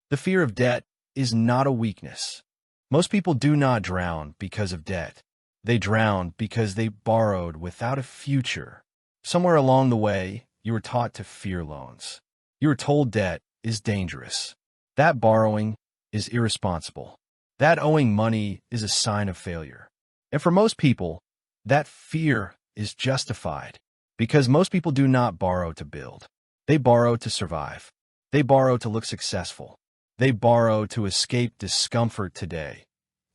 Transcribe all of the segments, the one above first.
The fear of debt is not a weakness. Most people do not drown because of debt. They drown because they borrowed without a future. Somewhere along the way, you were taught to fear loans. You were told debt is dangerous. That borrowing is irresponsible. That owing money is a sign of failure. And for most people, that fear is justified because most people do not borrow to build. They borrow to survive. They borrow to look successful. They borrow to escape discomfort today,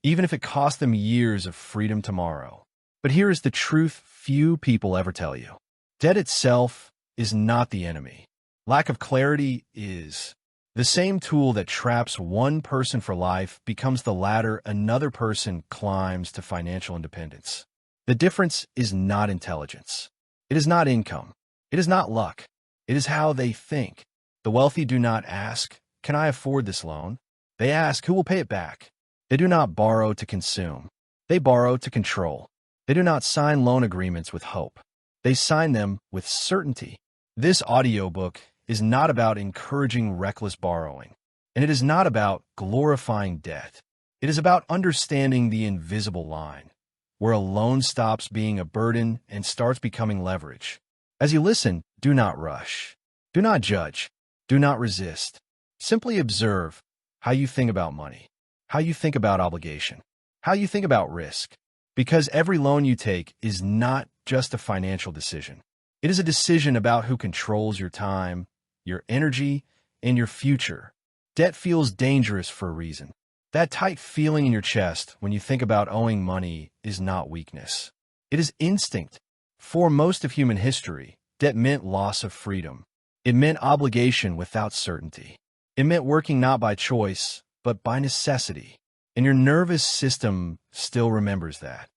even if it costs them years of freedom tomorrow. But here is the truth few people ever tell you. Debt itself is not the enemy. Lack of clarity is. The same tool that traps one person for life becomes the ladder another person climbs to financial independence. The difference is not intelligence. It is not income. It is not luck. It is how they think. The wealthy do not ask, "Can I afford this loan?" They ask, "Who will pay it back?" They do not borrow to consume. They borrow to control. They do not sign loan agreements with hope. They sign them with certainty. This audiobook is not about encouraging reckless borrowing, and it is not about glorifying debt. It is about understanding the invisible line, where a loan stops being a burden and starts becoming leverage. As you listen, do not rush. Do not judge. Do not resist. Simply observe how you think about money, how you think about obligation, how you think about risk. Because every loan you take is not just a financial decision. It is a decision about who controls your time, your energy, and your future. Debt feels dangerous for a reason. That tight feeling in your chest when you think about owing money is not weakness. It is instinct. For most of human history, debt meant loss of freedom. It meant obligation without certainty. It meant working not by choice, but by necessity. And your nervous system still remembers that.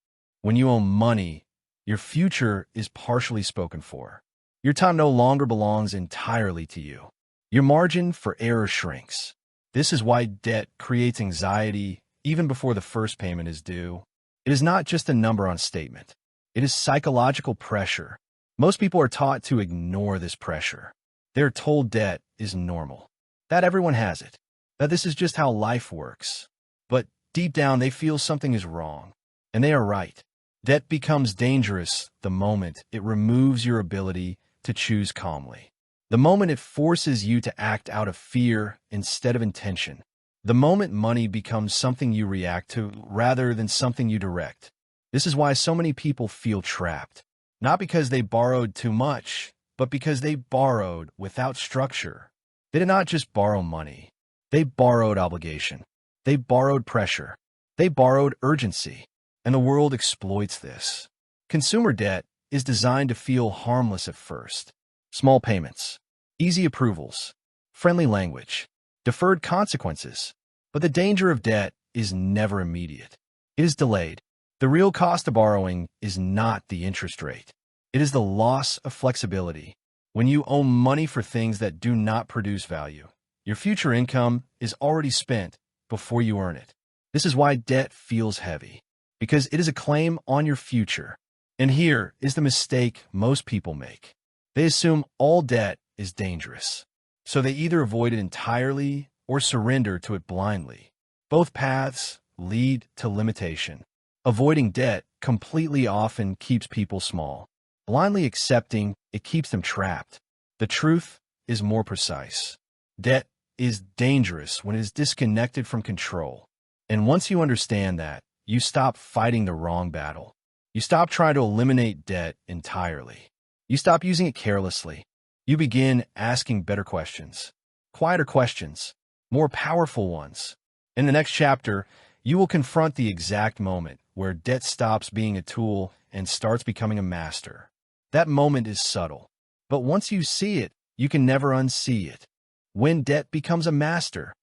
When you owe money, your future is partially spoken for. Your time no longer belongs entirely to you. Your margin for error shrinks. This is why debt creates anxiety even before the first payment is due. It is not just a number on a statement. It is psychological pressure. Most people are taught to ignore this pressure. They are told debt is normal, that everyone has it, that this is just how life works. But deep down, they feel something is wrong, and they are right. Debt becomes dangerous the moment it removes your ability to choose calmly. The moment it forces you to act out of fear instead of intention. The moment money becomes something you react to rather than something you direct. This is why so many people feel trapped. Not because they borrowed too much, but because they borrowed without structure. They did not just borrow money. They borrowed obligation. They borrowed pressure. They borrowed urgency. And the world exploits this. Consumer debt is designed to feel harmless at first. Small payments, easy approvals, friendly language, deferred consequences. But the danger of debt is never immediate. It is delayed. The real cost of borrowing is not the interest rate. It is the loss of flexibility. When you owe money for things that do not produce value, your future income is already spent before you earn it. This is why debt feels heavy, because it is a claim on your future. And here is the mistake most people make. They assume all debt is dangerous, so they either avoid it entirely or surrender to it blindly. Both paths lead to limitation. Avoiding debt completely often keeps people small. Blindly accepting it keeps them trapped. The truth is more precise. Debt is dangerous when it is disconnected from control. And once you understand that, you stop fighting the wrong battle. You stop trying to eliminate debt entirely. You stop using it carelessly. You begin asking better questions, quieter questions, more powerful ones. In the next chapter, you will confront the exact moment where debt stops being a tool and starts becoming a master. That moment is subtle, but once you see it, you can never unsee it. When debt becomes a master,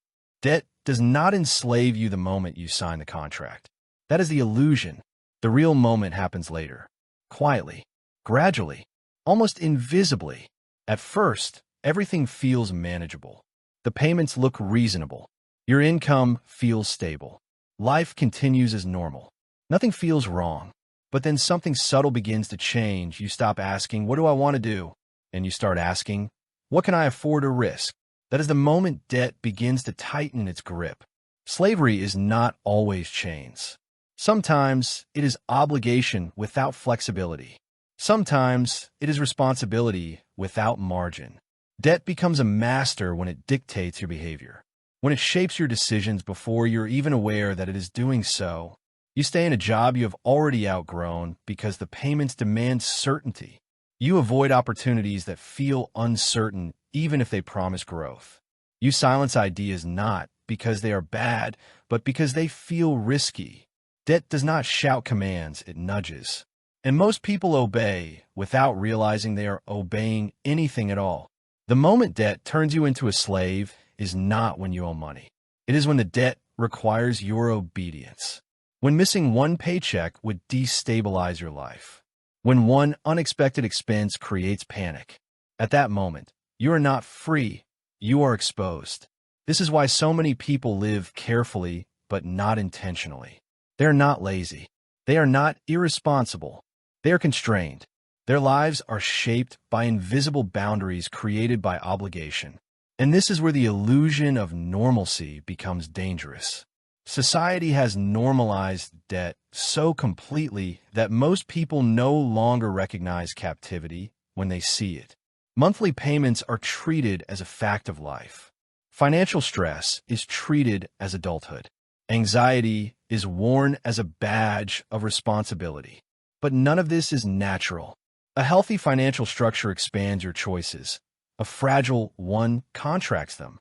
debt does not enslave you the moment you sign the contract. That is the illusion. The real moment happens later, quietly, gradually, almost invisibly. At first, everything feels manageable. The payments look reasonable. Your income feels stable. Life continues as normal. Nothing feels wrong. But then something subtle begins to change. You stop asking, "What do I want to do?" And you start asking, "What can I afford to risk?" That is the moment debt begins to tighten its grip. Slavery is not always chains. Sometimes it is obligation without flexibility. Sometimes it is responsibility without margin. Debt becomes a master when it dictates your behavior, when it shapes your decisions before you're even aware that it is doing so. You stay in a job you have already outgrown because the payments demand certainty. You avoid opportunities that feel uncertain even if they promise growth. You silence ideas not because they are bad, but because they feel risky. Debt does not shout commands, it nudges. And most people obey without realizing they are obeying anything at all. The moment debt turns you into a slave is not when you owe money. It is when the debt requires your obedience. When missing one paycheck would destabilize your life. When one unexpected expense creates panic. At that moment, you are not free, you are exposed. This is why so many people live carefully but not intentionally. They are not lazy. They are not irresponsible. They are constrained. Their lives are shaped by invisible boundaries created by obligation. And this is where the illusion of normalcy becomes dangerous. Society has normalized debt so completely that most people no longer recognize captivity when they see it. Monthly payments are treated as a fact of life. Financial stress is treated as adulthood. Anxiety is worn as a badge of responsibility. But none of this is natural. A healthy financial structure expands your choices. A fragile one contracts them.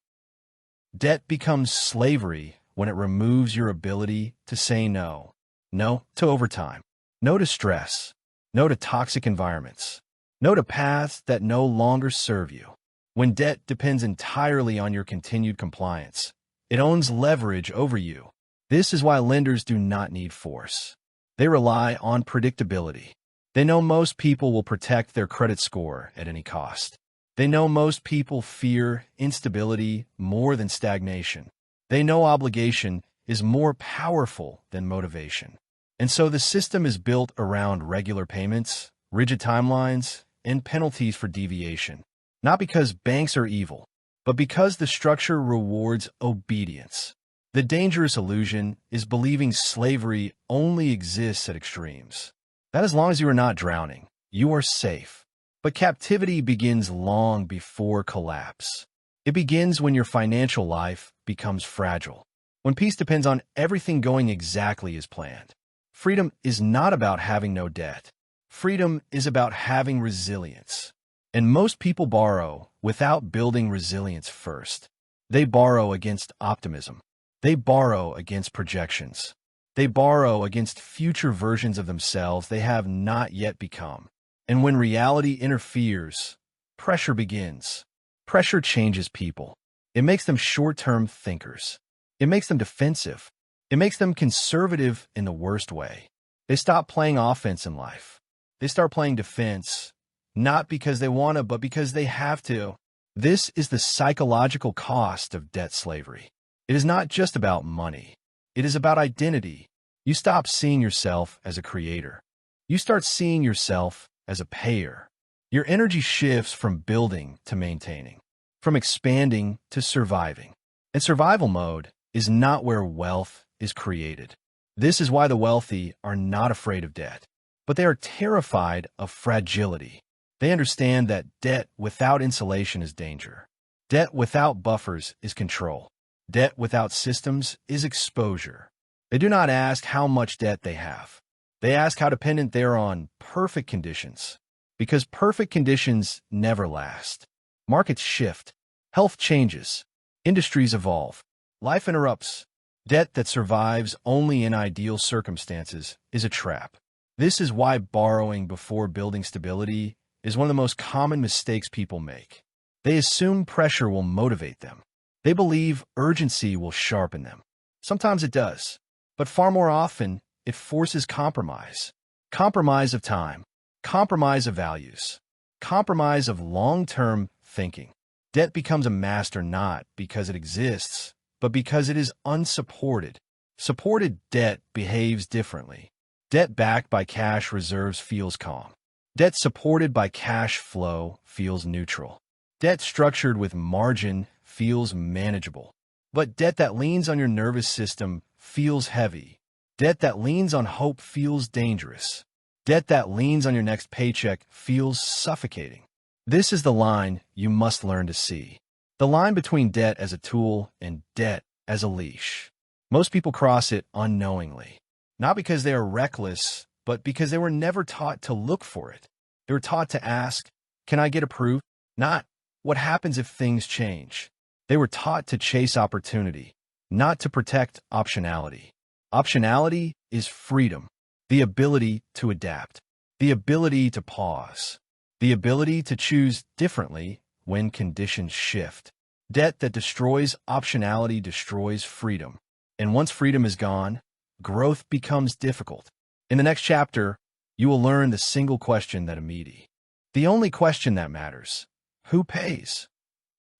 Debt becomes slavery when it removes your ability to say no. No to overtime. No to stress. No to toxic environments. No to paths that no longer serve you. When debt depends entirely on your continued compliance, it owns leverage over you. This is why lenders do not need force. They rely on predictability. They know most people will protect their credit score at any cost. They know most people fear instability more than stagnation. They know obligation is more powerful than motivation. And so the system is built around regular payments, rigid timelines, and penalties for deviation. Not because banks are evil, but because the structure rewards obedience. The dangerous illusion is believing slavery only exists at extremes. That as long as you are not drowning, you are safe. But captivity begins long before collapse. It begins when your financial life becomes fragile, when peace depends on everything going exactly as planned. Freedom is not about having no debt. Freedom is about having resilience. And most people borrow without building resilience first. They borrow against optimism. They borrow against projections. They borrow against future versions of themselves they have not yet become. And when reality interferes, pressure begins. Pressure changes people. It makes them short-term thinkers. It makes them defensive. It makes them conservative in the worst way. They stop playing offense in life. They start playing defense, not because they want to, but because they have to. This is the psychological cost of debt slavery. It is not just about money. It is about identity. You stop seeing yourself as a creator. You start seeing yourself as a payer. Your energy shifts from building to maintaining, from expanding to surviving. And survival mode is not where wealth is created. This is why the wealthy are not afraid of debt, but they are terrified of fragility. They understand that debt without insulation is danger. Debt without buffers is control. Debt without systems is exposure. They do not ask how much debt they have. They ask how dependent they are on perfect conditions, because perfect conditions never last. Markets shift. Health changes. Industries evolve. Life interrupts. Debt that survives only in ideal circumstances is a trap. This is why borrowing before building stability is one of the most common mistakes people make. They assume pressure will motivate them. They believe urgency will sharpen them. Sometimes it does, but far more often, it forces compromise. Compromise of time. Compromise of values. Compromise of long-term thinking. Debt becomes a master not because it exists, but because it is unsupported. Supported debt behaves differently. Debt backed by cash reserves feels calm. Debt supported by cash flow feels neutral. Debt structured with margin feels manageable. But debt that leans on your nervous system feels heavy. Debt that leans on hope feels dangerous. Debt that leans on your next paycheck feels suffocating. This is the line you must learn to see. The line between debt as a tool and debt as a leash. Most people cross it unknowingly. Not because they are reckless, but because they were never taught to look for it. They were taught to ask, can I get approved? Not, what happens if things change? They were taught to chase opportunity, not to protect optionality. Optionality is freedom, the ability to adapt, the ability to pause, the ability to choose differently when conditions shift. Debt that destroys optionality destroys freedom. And once freedom is gone, growth becomes difficult. In the next chapter, you will learn the single question that immediately. The only question that matters: who pays?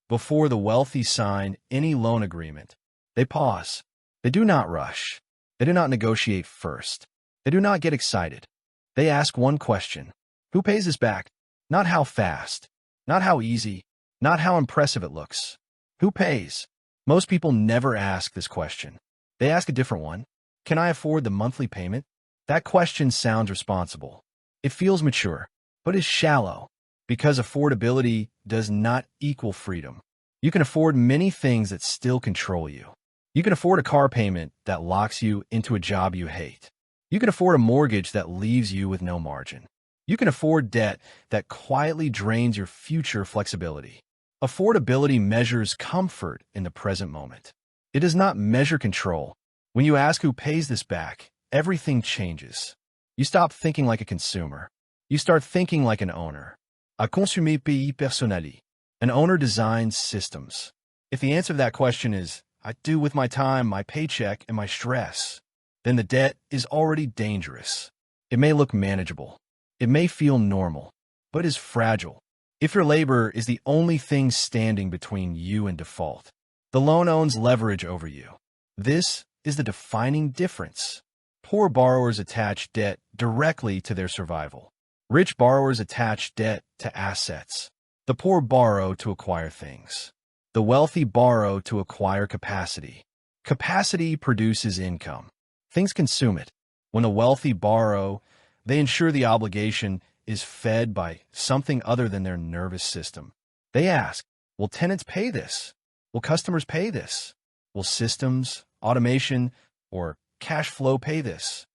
Before the wealthy sign any loan agreement, they pause. They do not rush. They do not negotiate first. They do not get excited. They ask one question: who pays this back? Not how fast, not how easy, not how impressive it looks. Who pays? Most people never ask this question. They ask a different one. Can I afford the monthly payment? That question sounds responsible. It feels mature, but is shallow, because affordability does not equal freedom. You can afford many things that still control you. You can afford a car payment that locks you into a job you hate. You can afford a mortgage that leaves you with no margin. You can afford debt that quietly drains your future flexibility. Affordability measures comfort in the present moment. It does not measure control. When you ask who pays this back, everything changes. You stop thinking like a consumer. You start thinking like an owner. A consumer paye personnalité. An owner designs systems. If the answer to that question is, I do with my time, my paycheck, and my stress, then the debt is already dangerous. It may look manageable. It may feel normal, but is fragile. If your labor is the only thing standing between you and default, the loan owns leverage over you. This is the defining difference. Poor borrowers attach debt directly to their survival. Rich borrowers attach debt to assets. The poor borrow to acquire things. The wealthy borrow to acquire capacity. Capacity produces income. Things consume it. When the wealthy borrow, they ensure the obligation is fed by something other than their nervous system. They ask, will tenants pay this? Will customers pay this? Will systems, automation, or cash flow pay this?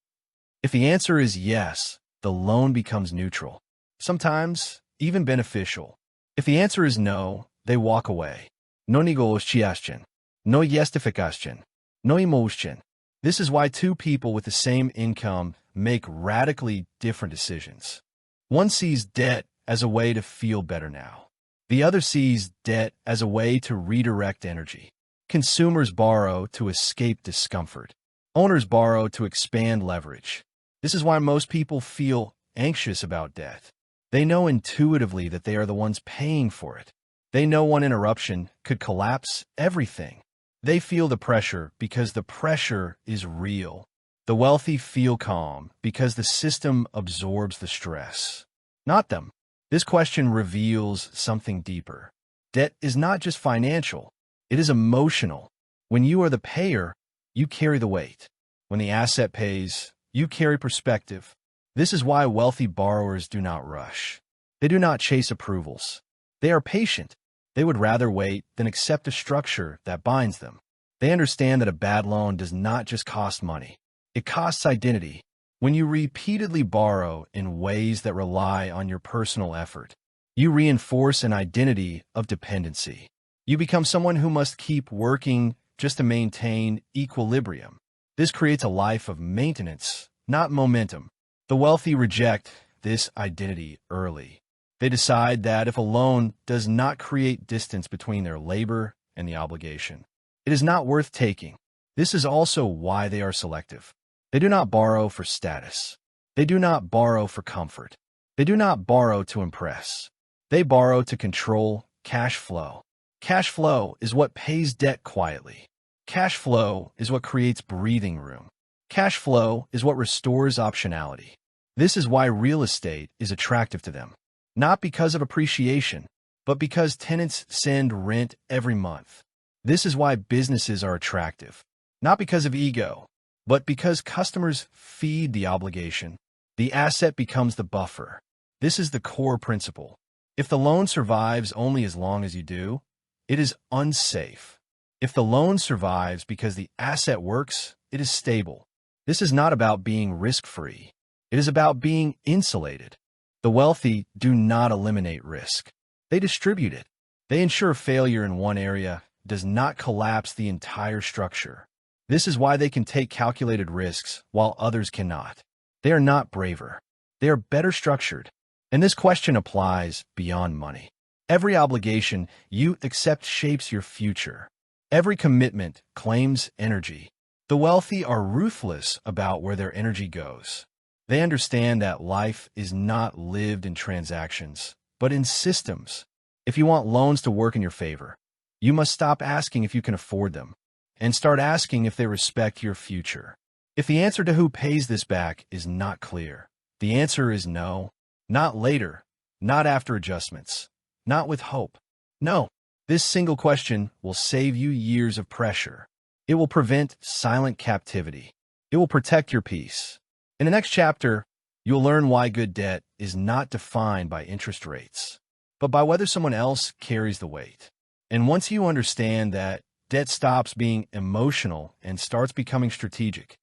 If the answer is yes, the loan becomes neutral, sometimes even beneficial. If the answer is no, they walk away. No negociation, no justification, no emotion. This is why two people with the same income make radically different decisions. One sees debt as a way to feel better now. The other sees debt as a way to redirect energy. Consumers borrow to escape discomfort. Owners borrow to expand leverage. This is why most people feel anxious about debt. They know intuitively that they are the ones paying for it. They know one interruption could collapse everything. They feel the pressure because the pressure is real. The wealthy feel calm because the system absorbs the stress. Not them. This question reveals something deeper. Debt is not just financial. It is emotional. When you are the payer, you carry the weight. When the asset pays, you carry perspective. This is why wealthy borrowers do not rush. They do not chase approvals. They are patient. They would rather wait than accept a structure that binds them. They understand that a bad loan does not just cost money. It costs identity. When you repeatedly borrow in ways that rely on your personal effort, you reinforce an identity of dependency. You become someone who must keep working just to maintain equilibrium. This creates a life of maintenance, not momentum. The wealthy reject this identity early. They decide that if a loan does not create distance between their labor and the obligation, it is not worth taking. This is also why they are selective. They do not borrow for status. They do not borrow for comfort. They do not borrow to impress. They borrow to control cash flow. Cash flow is what pays debt quietly. Cash flow is what creates breathing room. Cash flow is what restores optionality. This is why real estate is attractive to them. Not because of appreciation. but because tenants send rent every month. This is why businesses are attractive, not because of ego, but because customers feed the obligation. The asset becomes the buffer. This is the core principle. If the loan survives only as long as you do, it is unsafe. If the loan survives because the asset works, it is stable. This is not about being risk-free. It is about being insulated. The wealthy do not eliminate risk. They distribute it. They ensure failure in one area does not collapse the entire structure. This is why they can take calculated risks while others cannot. They are not braver. They are better structured. And this question applies beyond money. Every obligation you accept shapes your future. Every commitment claims energy. The wealthy are ruthless about where their energy goes. They understand that life is not lived in transactions, but in systems. If you want loans to work in your favor, you must stop asking if you can afford them and start asking if they respect your future. If the answer to who pays this back is not clear, the answer is no. Not later, not after adjustments, not with hope. No, this single question will save you years of pressure. It will prevent silent captivity. It will protect your peace. In the next chapter, you'll learn why good debt is not defined by interest rates, but by whether someone else carries the weight. And once you understand that, debt stops being emotional and starts becoming strategic.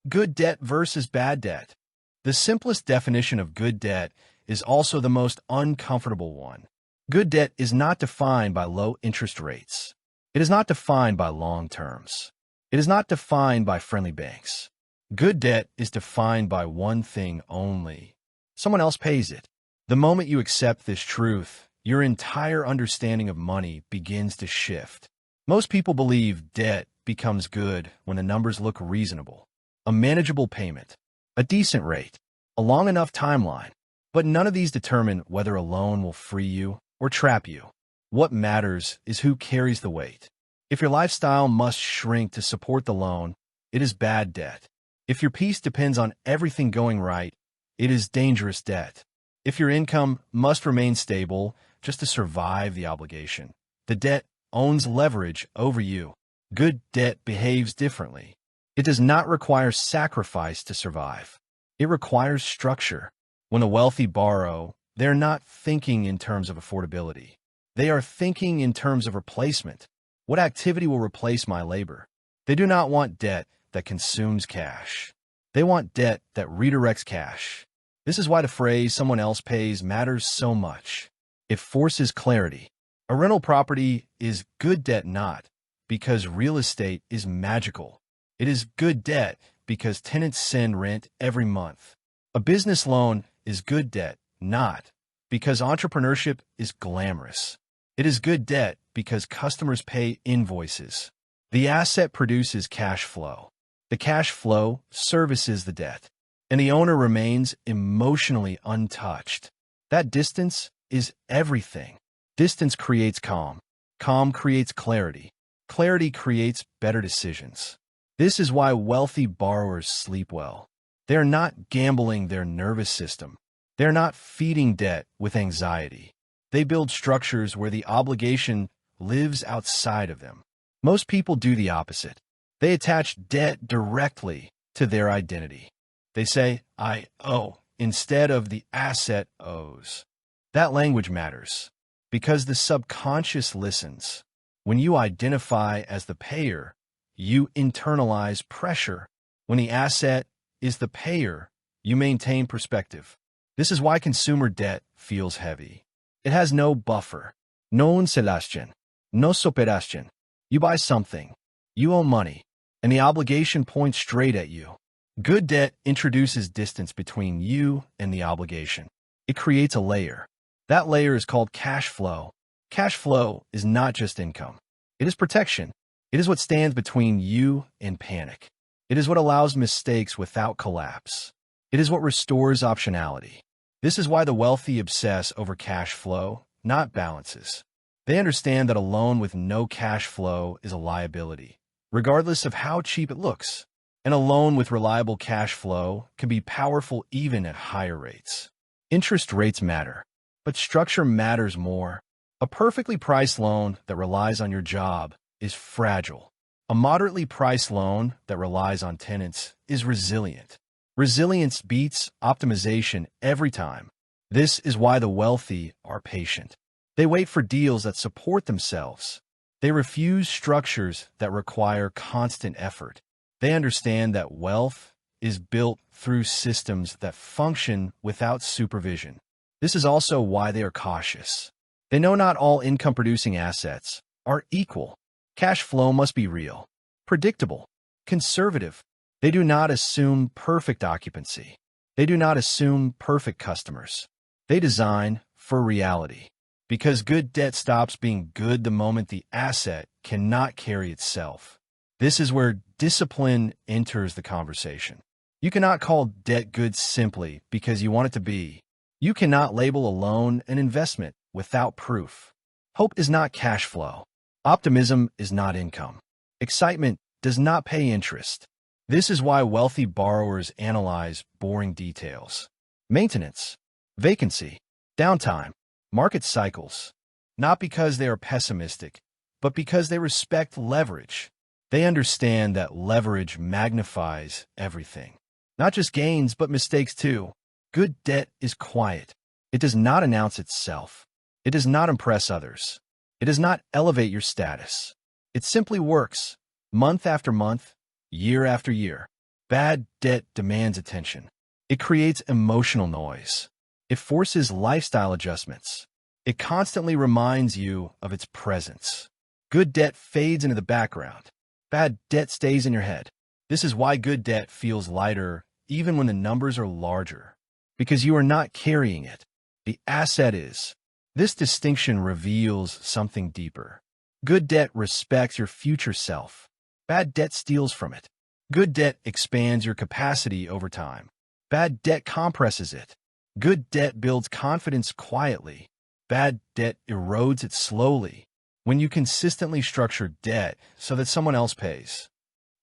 Good debt versus bad debt. The simplest definition of good debt is also the most uncomfortable one. Good debt is not defined by low interest rates. It is not defined by long terms. It is not defined by friendly banks. Good debt is defined by one thing only. Someone else pays it. The moment you accept this truth, your entire understanding of money begins to shift. Most people believe debt becomes good when the numbers look reasonable. A manageable payment, a decent rate, a long enough timeline. But none of these determine whether a loan will free you or trap you. What matters is who carries the weight. If your lifestyle must shrink to support the loan, it is bad debt. If your peace depends on everything going right, it is dangerous debt. If your income must remain stable just to survive the obligation, the debt owns leverage over you. Good debt behaves differently. It does not require sacrifice to survive. It requires structure. When the wealthy borrow, they're not thinking in terms of affordability. They are thinking in terms of replacement. What activity will replace my labor? They do not want debt that consumes cash. They want debt that redirects cash. This is why the phrase "someone else pays" matters so much. It forces clarity. A rental property is good debt not because real estate is magical. It is good debt because tenants send rent every month. A business loan is good debt not because entrepreneurship is glamorous. It is good debt because customers pay invoices. The asset produces cash flow. The cash flow services the debt, and the owner remains emotionally untouched. That distance is everything. Distance creates calm. Calm creates clarity. Clarity creates better decisions. This is why wealthy borrowers sleep well. They are not gambling their nervous system. They are not feeding debt with anxiety. They build structures where the obligation lives outside of them. Most people do the opposite. They attach debt directly to their identity. They say, "I owe," instead of "the asset owes." That language matters because the subconscious listens. When you identify as the payer, you internalize pressure. When the asset is the payer, you maintain perspective. This is why consumer debt feels heavy. It has no buffer. No insulación. No superación. You buy something. You owe money. And the obligation points straight at you. Good debt introduces distance between you and the obligation. It creates a layer. That layer is called cash flow. Cash flow is not just income. It is protection. It is what stands between you and panic. It is what allows mistakes without collapse. It is what restores optionality. This is why the wealthy obsess over cash flow, not balances. They understand that a loan with no cash flow is a liability, regardless of how cheap it looks. And a loan with reliable cash flow can be powerful even at higher rates. Interest rates matter, but structure matters more. A perfectly priced loan that relies on your job is fragile. A moderately priced loan that relies on tenants is resilient. Resilience beats optimization every time. This is why the wealthy are patient. They wait for deals that support themselves. They refuse structures that require constant effort. They understand that wealth is built through systems that function without supervision. This is also why they are cautious. They know not all income-producing assets are equal. Cash flow must be real, predictable, conservative. They do not assume perfect occupancy. They do not assume perfect customers. They design for reality. Because good debt stops being good the moment the asset cannot carry itself. This is where discipline enters the conversation. You cannot call debt good simply because you want it to be. You cannot label a loan an investment without proof. Hope is not cash flow. Optimism is not income. Excitement does not pay interest. This is why wealthy borrowers analyze boring details. Maintenance, vacancy, downtime, market cycles. Not because they are pessimistic, but because they respect leverage. They understand that leverage magnifies everything. Not just gains, but mistakes too. Good debt is quiet. It does not announce itself. It does not impress others. It does not elevate your status. It simply works, month after month, year after year. Bad debt demands attention. It creates emotional noise. It forces lifestyle adjustments. It constantly reminds you of its presence. Good debt fades into the background. Bad debt stays in your head. This is why good debt feels lighter even when the numbers are larger. Because you are not carrying it. The asset is. This distinction reveals something deeper. Good debt respects your future self. Bad debt steals from it. Good debt expands your capacity over time. Bad debt compresses it. Good debt builds confidence quietly. Bad debt erodes it slowly. When you consistently structure debt so that someone else pays,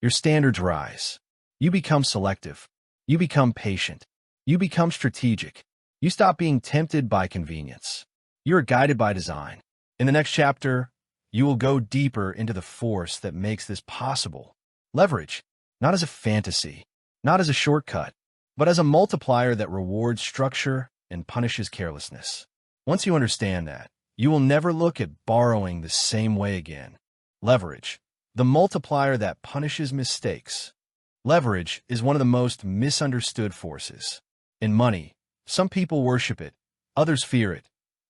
your standards rise. You become selective. You become patient. You become strategic. You stop being tempted by convenience. You are guided by design. In the next chapter, you will go deeper into the force that makes this possible. Leverage, not as a fantasy, not as a shortcut, but as a multiplier that rewards structure and punishes carelessness. Once you understand that, you will never look at borrowing the same way again. Leverage, the multiplier that punishes mistakes. Leverage is one of the most misunderstood forces. In money, some people worship it, others fear it.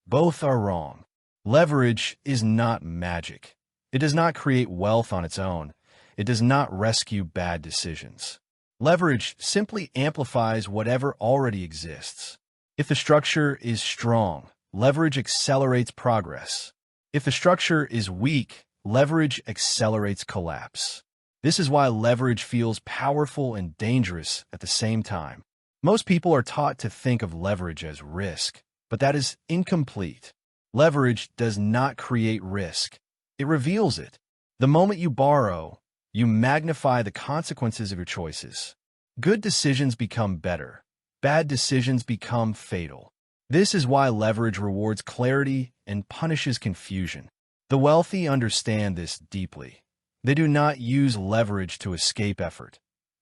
Both are wrong. Leverage is not magic. It does not create wealth on its own. It does not rescue bad decisions. Leverage simply amplifies whatever already exists. If the structure is strong, leverage accelerates progress. If the structure is weak, leverage accelerates collapse. This is why leverage feels powerful and dangerous at the same time. Most people are taught to think of leverage as risk, but that is incomplete. Leverage does not create risk. It reveals it. The moment you borrow, you magnify the consequences of your choices. Good decisions become better. Bad decisions become fatal. This is why leverage rewards clarity and punishes confusion. The wealthy understand this deeply. They do not use leverage to escape effort.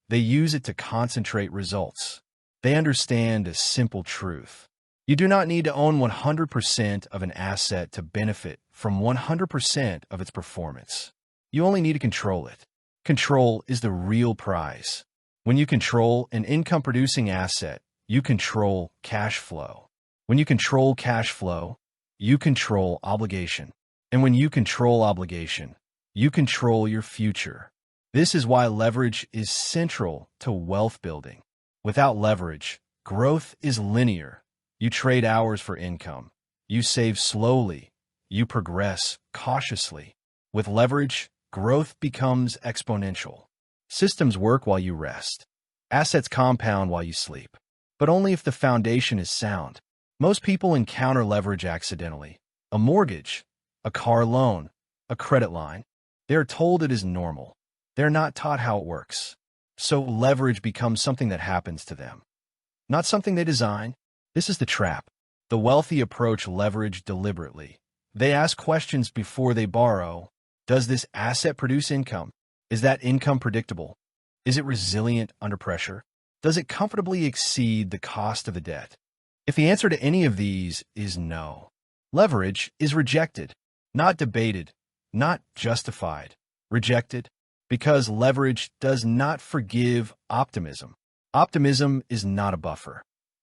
They use it to concentrate results. They understand a simple truth. You do not need to own 100% of an asset to benefit from 100% of its performance. You only need to control it. Control is the real prize. When you control an income-producing asset, you control cash flow. When you control cash flow, you control obligation. And when you control obligation, you control your future. This is why leverage is central to wealth building. Without leverage, growth is linear. You trade hours for income. You save slowly. You progress cautiously. With leverage, growth becomes exponential. Systems work while you rest. Assets compound while you sleep. But only if the foundation is sound. Most people encounter leverage accidentally. A mortgage, a car loan, a credit line. They are told it is normal. They are not taught how it works. So leverage becomes something that happens to them, not something they design. This is the trap. The wealthy approach leverage deliberately. They ask questions before they borrow. Does this asset produce income? Is that income predictable? Is it resilient under pressure? Does it comfortably exceed the cost of the debt? If the answer to any of these is no, leverage is rejected, not debated, not justified, rejected, because leverage does not forgive optimism. Optimism is not a buffer.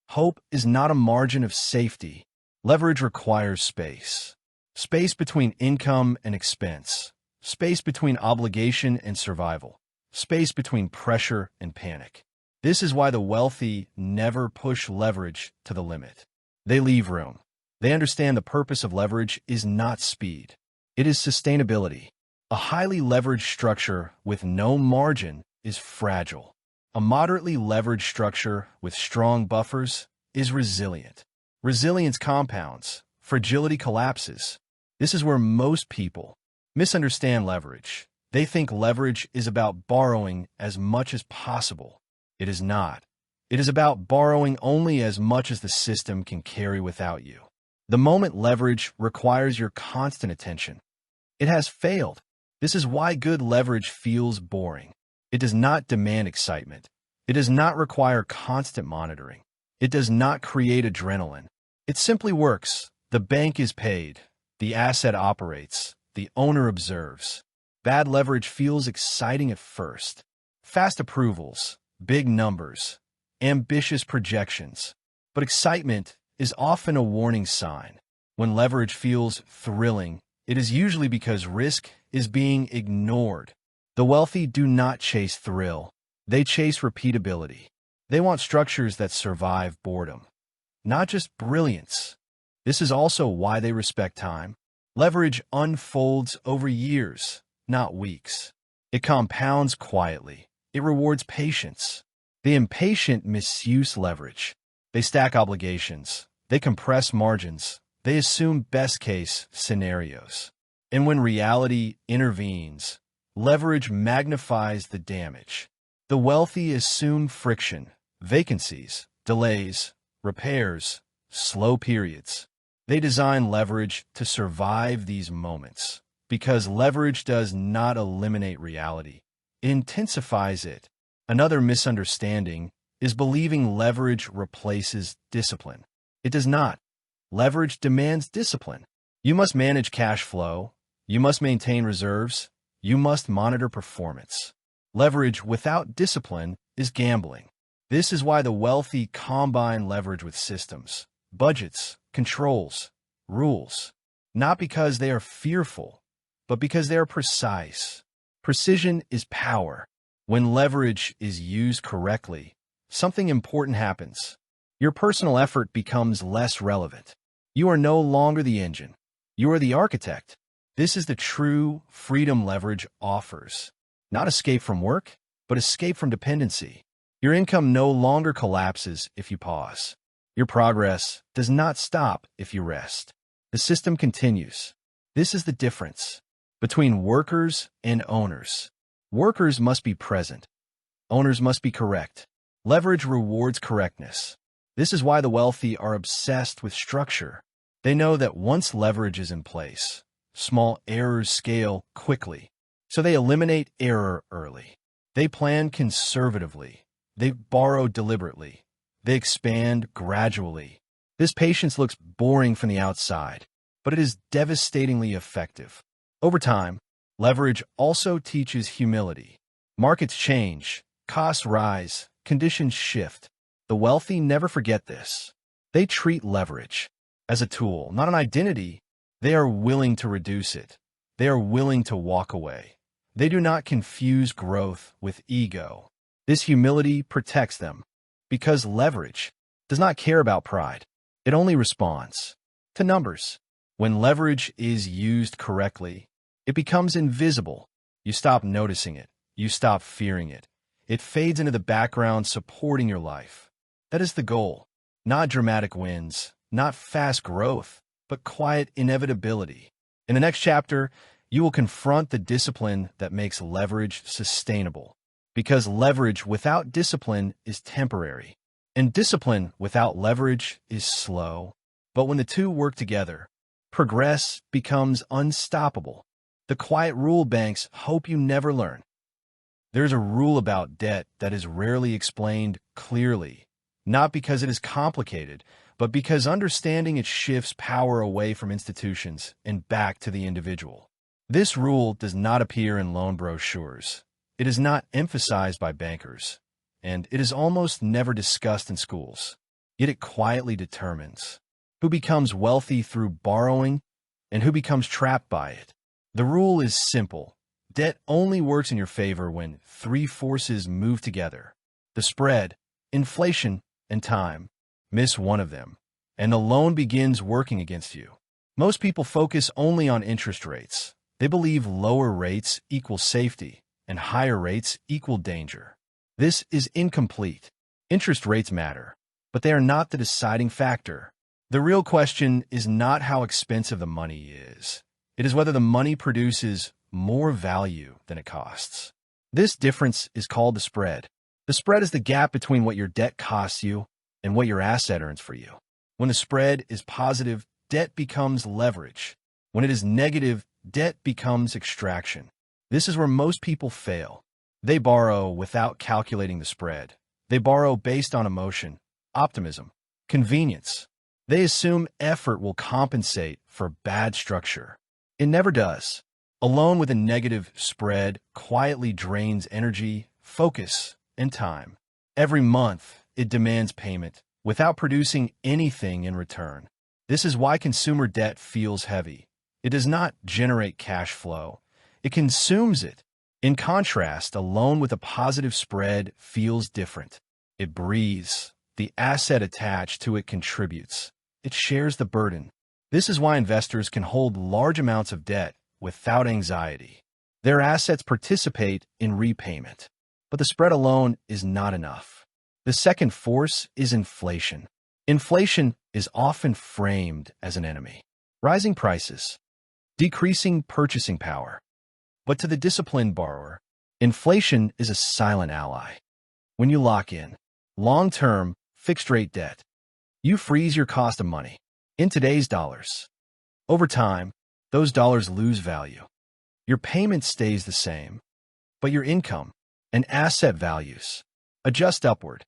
Hope is not a margin of safety. Leverage requires space. Space between income and expense. Space between obligation and survival. Space between pressure and panic. This is why the wealthy never push leverage to the limit. They leave room. They understand the purpose of leverage is not speed. It is sustainability. A highly leveraged structure with no margin is fragile. A moderately leveraged structure with strong buffers is resilient. Resilience compounds. Fragility collapses. This is where most people misunderstand leverage. They think leverage is about borrowing as much as possible. It is not. It is about borrowing only as much as the system can carry without you. The moment leverage requires your constant attention, it has failed. This is why good leverage feels boring. It does not demand excitement. It does not require constant monitoring. It does not create adrenaline. It simply works. The bank is paid. The asset operates. The owner observes. Bad leverage feels exciting at first. Fast approvals, big numbers, ambitious projections. But excitement is often a warning sign. When leverage feels thrilling, it is usually because risk is being ignored. The wealthy do not chase thrill. They chase repeatability. They want structures that survive boredom, not just brilliance. This is also why they respect time. Leverage unfolds over years, not weeks. It compounds quietly. It rewards patience. The impatient misuse leverage. They stack obligations. They compress margins. They assume best-case scenarios. And when reality intervenes, leverage magnifies the damage. The wealthy assume friction, vacancies, delays, repairs, slow periods. They design leverage to survive these moments because leverage does not eliminate reality. It intensifies it. Another misunderstanding is believing leverage replaces discipline. It does not. Leverage demands discipline. You must manage cash flow. You must maintain reserves. You must monitor performance. Leverage without discipline is gambling. This is why the wealthy combine leverage with systems, budgets, controls, rules, not because they are fearful, but because they are precise. Precision is power. When leverage is used correctly, something important happens. Your personal effort becomes less relevant. You are no longer the engine. You are the architect. This is the true freedom leverage offers. Not escape from work, but escape from dependency. Your income no longer collapses if you pause. Your progress does not stop if you rest. The system continues. This is the difference between workers and owners. Workers must be present. Owners must be correct. Leverage rewards correctness. This is why the wealthy are obsessed with structure. They know that once leverage is in place, small errors scale quickly. So they eliminate error early. They plan conservatively. They borrow deliberately. They expand gradually. This patience looks boring from the outside, but it is devastatingly effective. Over time, leverage also teaches humility. Markets change, costs rise, conditions shift. The wealthy never forget this. They treat leverage as a tool, not an identity. They are willing to reduce it. They are willing to walk away. They do not confuse growth with ego. This humility protects them because leverage does not care about pride. It only responds to numbers. When leverage is used correctly, it becomes invisible. You stop noticing it. You stop fearing it. It fades into the background, supporting your life. That is the goal. Not dramatic wins, not fast growth, but quiet inevitability. In the next chapter, you will confront the discipline that makes leverage sustainable. Because leverage without discipline is temporary, and discipline without leverage is slow. But when the two work together, Progress becomes unstoppable. The quiet rule banks hope you never learn. There's a rule about debt that is rarely explained clearly, not because it is complicated, but because understanding it shifts power away from institutions and back to the individual. This rule does not appear in loan brochures. It is not emphasized by bankers, and it is almost never discussed in schools. Yet it quietly determines who becomes wealthy through borrowing and who becomes trapped by it. The rule is simple. Debt only works in your favor when three forces move together: the spread, inflation, and time. Miss one of them, and the loan begins working against you. Most people focus only on interest rates. They believe lower rates equal safety, and higher rates equal danger. This is incomplete. Interest rates matter, but they are not the deciding factor. The real question is not how expensive the money is. It is whether the money produces more value than it costs. This difference is called the spread. The spread is the gap between what your debt costs you and what your asset earns for you. When the spread is positive, debt becomes leverage. When it is negative, debt becomes extraction. This is where most people fail. They borrow without calculating the spread. They borrow based on emotion, optimism, convenience. They assume effort will compensate for bad structure. It never does. A loan with a negative spread quietly drains energy, focus, and time. Every month, it demands payment without producing anything in return. This is why consumer debt feels heavy. It does not generate cash flow. It consumes it. In contrast, a loan with a positive spread feels different. It breathes. The asset attached to it contributes. It shares the burden. This is why investors can hold large amounts of debt without anxiety. Their assets participate in repayment. But the spread alone is not enough. The second force is inflation. Inflation is often framed as an enemy. Rising prices, decreasing purchasing power. But to the disciplined borrower, inflation is a silent ally. When you lock in long-term, fixed-rate debt, you freeze your cost of money in today's dollars. Over time, those dollars lose value. Your payment stays the same, but your income and asset values adjust upward.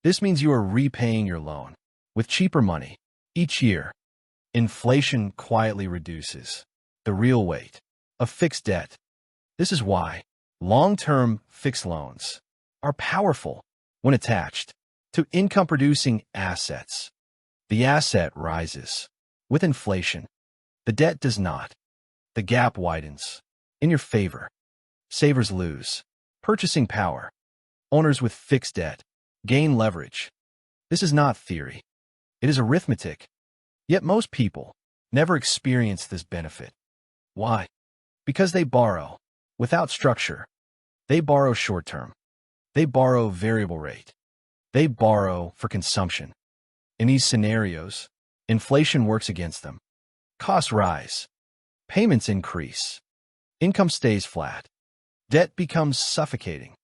This means you are repaying your loan with cheaper money each year. Inflation quietly reduces the real weight of fixed debt. This is why long-term fixed loans are powerful when attached to income-producing assets. The asset rises with inflation. The debt does not. The gap widens in your favor. Savers lose purchasing power. Owners with fixed debt gain leverage. This is not theory. It is arithmetic. Yet most people never experience this benefit. Why? Because they borrow without structure. They borrow short-term. They borrow variable rate. They borrow for consumption. In these scenarios, inflation works against them. Costs rise. Payments increase. Income stays flat. Debt becomes suffocating.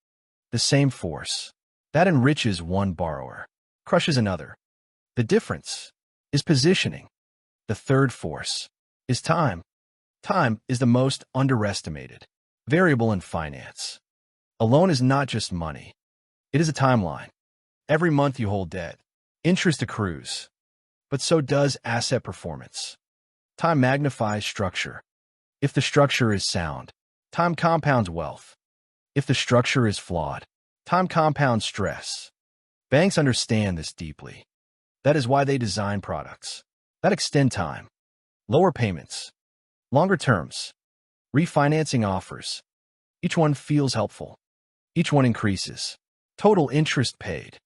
The same force that enriches one borrower crushes another. The difference is positioning. The third force is time. Time is the most underestimated variable in finance. A loan is not just money. It is a timeline. Every month you hold debt, interest accrues, but so does asset performance. Time magnifies structure. If the structure is sound, time compounds wealth. If the structure is flawed, time compounds stress. Banks understand this deeply. That is why they design products that extend time, lower payments, longer terms, refinancing offers. Each one feels helpful. Each one increases total interest paid.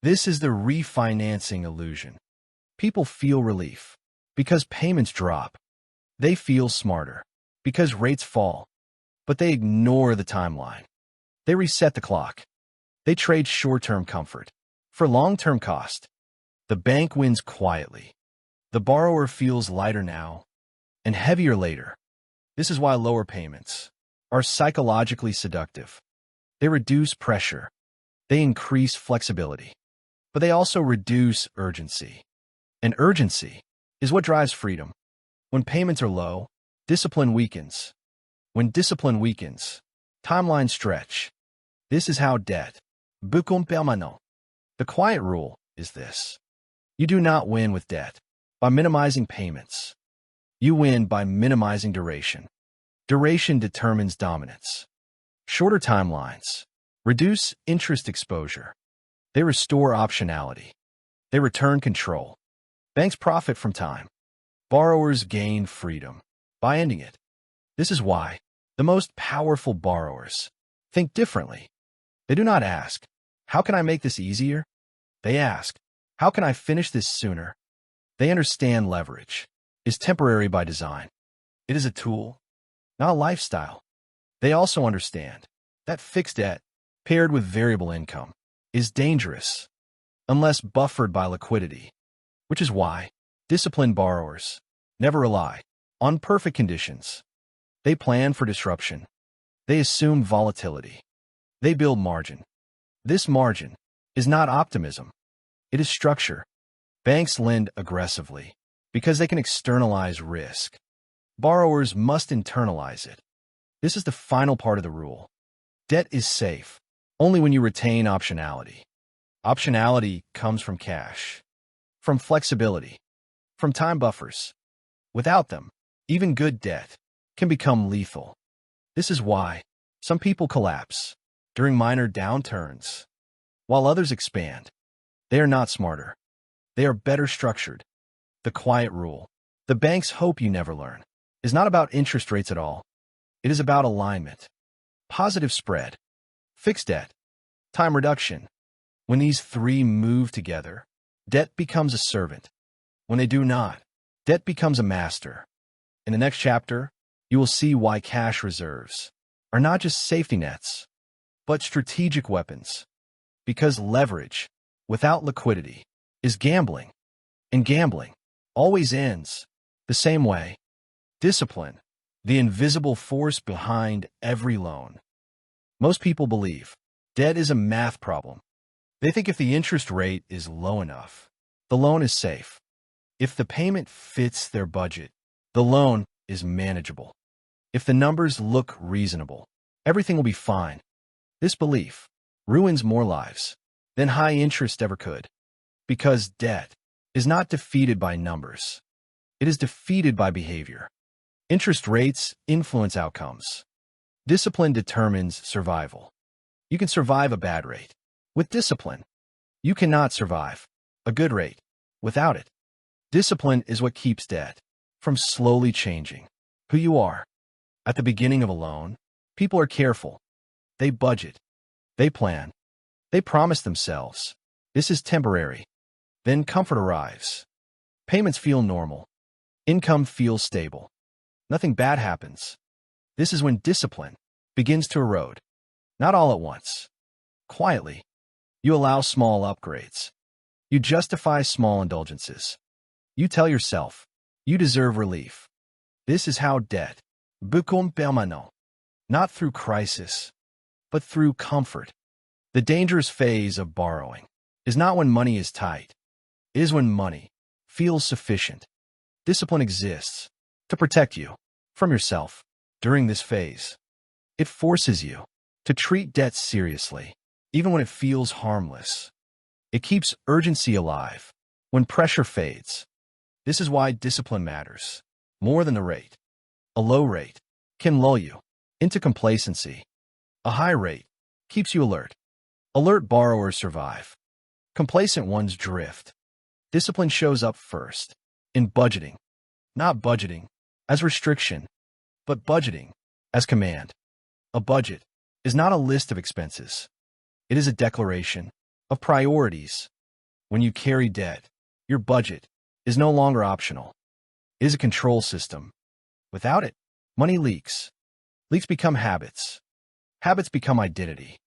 This is the refinancing illusion. People feel relief because payments drop. They feel smarter because rates fall. But they ignore the timeline. They reset the clock. They trade short-term comfort for long-term cost. The bank wins quietly. The borrower feels lighter now and heavier later. This is why lower payments are psychologically seductive. They reduce pressure. They increase flexibility. But they also reduce urgency. And urgency is what drives freedom. When payments are low, discipline weakens. When discipline weakens, timelines stretch. This is how debt become permanent. The quiet rule is this. You do not win with debt by minimizing payments. You win by minimizing duration. Duration determines dominance. Shorter timelines reduce interest exposure. They restore optionality. They return control. Banks profit from time. Borrowers gain freedom by ending it. This is why the most powerful borrowers think differently. They do not ask, how can I make this easier? They ask, how can I finish this sooner? They understand leverage is temporary by design. It is a tool, not a lifestyle. They also understand that fixed debt paired with variable income is dangerous unless buffered by liquidity, which is why disciplined borrowers never rely on perfect conditions. They plan for disruption. They assume volatility. They build margin. This margin is not optimism. It is structure. Banks lend aggressively because they can externalize risk. Borrowers must internalize it. This is the final part of the rule. Debt is safe only when you retain optionality. Optionality comes from cash, from flexibility, from time buffers. Without them, even good debt can become lethal. This is why some people collapse during minor downturns, while others expand. They are not smarter. They are better structured. The quiet rule, the banks hope you never learn, is not about interest rates at all. It is about alignment, positive spread, fixed debt, time reduction. When these three move together, debt becomes a servant. When they do not, debt becomes a master. In the next chapter, you will see why cash reserves are not just safety nets, but strategic weapons. Because leverage without liquidity is gambling, and gambling always ends the same way. Discipline, the invisible force behind every loan. Most people believe debt is a math problem. They think if the interest rate is low enough, the loan is safe. If the payment fits their budget, the loan is manageable. If the numbers look reasonable, everything will be fine. This belief ruins more lives than high interest ever could. Because debt is not defeated by numbers. It is defeated by behavior. Interest rates influence outcomes. Discipline determines survival. You can survive a bad rate with discipline. You cannot survive a good rate without it. Discipline is what keeps debt from slowly changing who you are. At the beginning of a loan, people are careful. They budget. They plan. They promise themselves, this is temporary. Then comfort arrives. Payments feel normal. Income feels stable. Nothing bad happens. This is when discipline begins to erode. Not all at once. Quietly. You allow small upgrades. You justify small indulgences. You tell yourself, you deserve relief. This is how debt become permanent. Not through crisis, but through comfort. The dangerous phase of borrowing is not when money is tight. It is when money feels sufficient. Discipline exists to protect you from yourself during this phase. It forces you to treat debt seriously, even when it feels harmless. It keeps urgency alive when pressure fades. This is why discipline matters more than the rate. A low rate can lull you into complacency. A high rate keeps you alert. Alert borrowers survive. Complacent ones drift. Discipline shows up first in budgeting, not budgeting as restriction, but budgeting as command. A budget is not a list of expenses. It is a declaration of priorities. When you carry debt, your budget is no longer optional. It is a control system. Without it, money leaks. Leaks become habits. Habits become identity.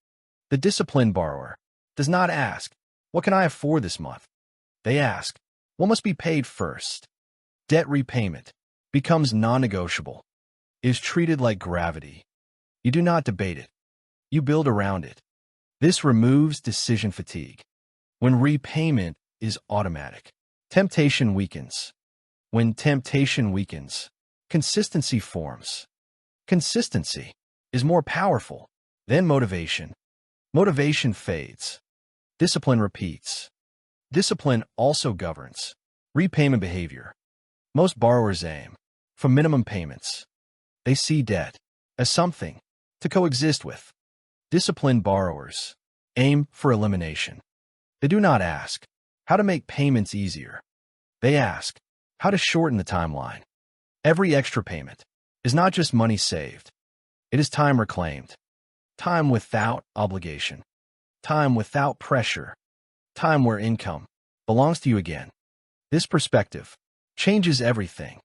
The disciplined borrower does not ask, what can I afford this month? They ask, what must be paid first? Debt repayment becomes non-negotiable. It is treated like gravity. You do not debate it. You build around it. This removes decision fatigue. When repayment is automatic, temptation weakens. When temptation weakens, consistency forms. Consistency is more powerful than motivation. Motivation fades. Discipline repeats. Discipline also governs repayment behavior. Most borrowers aim for minimum payments. They see debt as something to coexist with. Disciplined borrowers aim for elimination. They do not ask how to make payments easier. They ask how to shorten the timeline. Every extra payment is not just money saved. It is time reclaimed. Time without obligation. Time without pressure. Time where income belongs to you again. This perspective changes everything.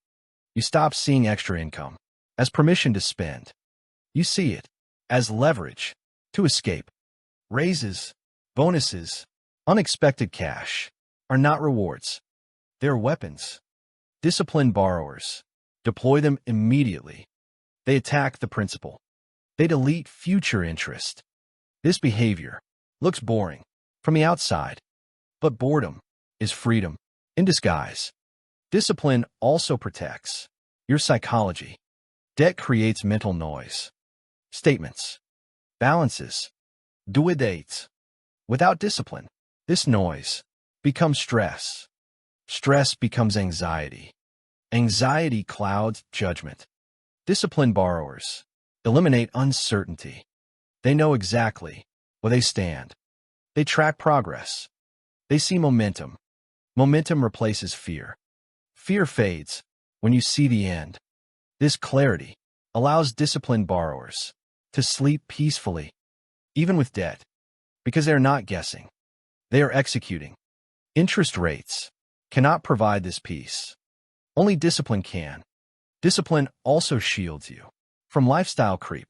You stop seeing extra income as permission to spend. You see it as leverage to escape. Raises, bonuses, unexpected cash are not rewards. They're weapons. Disciplined borrowers deploy them immediately. They attack the principal. They delete future interest. This behavior looks boring from the outside, but boredom is freedom in disguise. Discipline also protects your psychology. Debt creates mental noise. Statements, balances, due dates. Without discipline, this noise becomes stress. Stress becomes anxiety. Anxiety clouds judgment. Disciplined borrowers eliminate uncertainty. They know exactly where they stand. They track progress. They see momentum. Momentum replaces fear. Fear fades when you see the end. This clarity allows disciplined borrowers to sleep peacefully, even with debt, because they are not guessing. They are executing. Interest rates cannot provide this peace. Only discipline can. Discipline also shields you from lifestyle creep.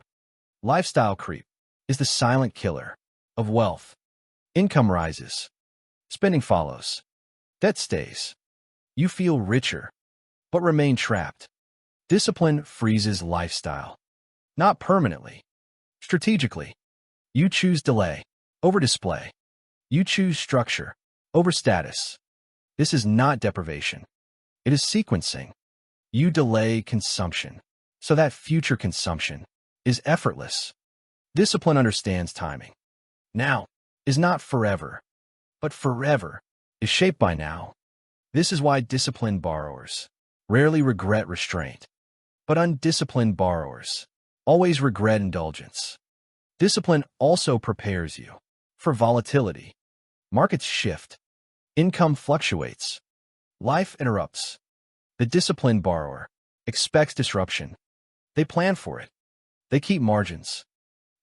Lifestyle creep is the silent killer of wealth. Income rises. Spending follows. Debt stays. You feel richer, but remain trapped. Discipline freezes lifestyle. Not permanently. Strategically. You choose delay over display. You choose structure over status. This is not deprivation. It is sequencing. You delay consumption so that future consumption is effortless. Discipline understands timing. Now is not forever, but forever is shaped by now. This is why disciplined borrowers rarely regret restraint, but undisciplined borrowers always regret indulgence. Discipline also prepares you for volatility. Markets shift. Income fluctuates. Life interrupts. The disciplined borrower expects disruption. They plan for it. They keep margins.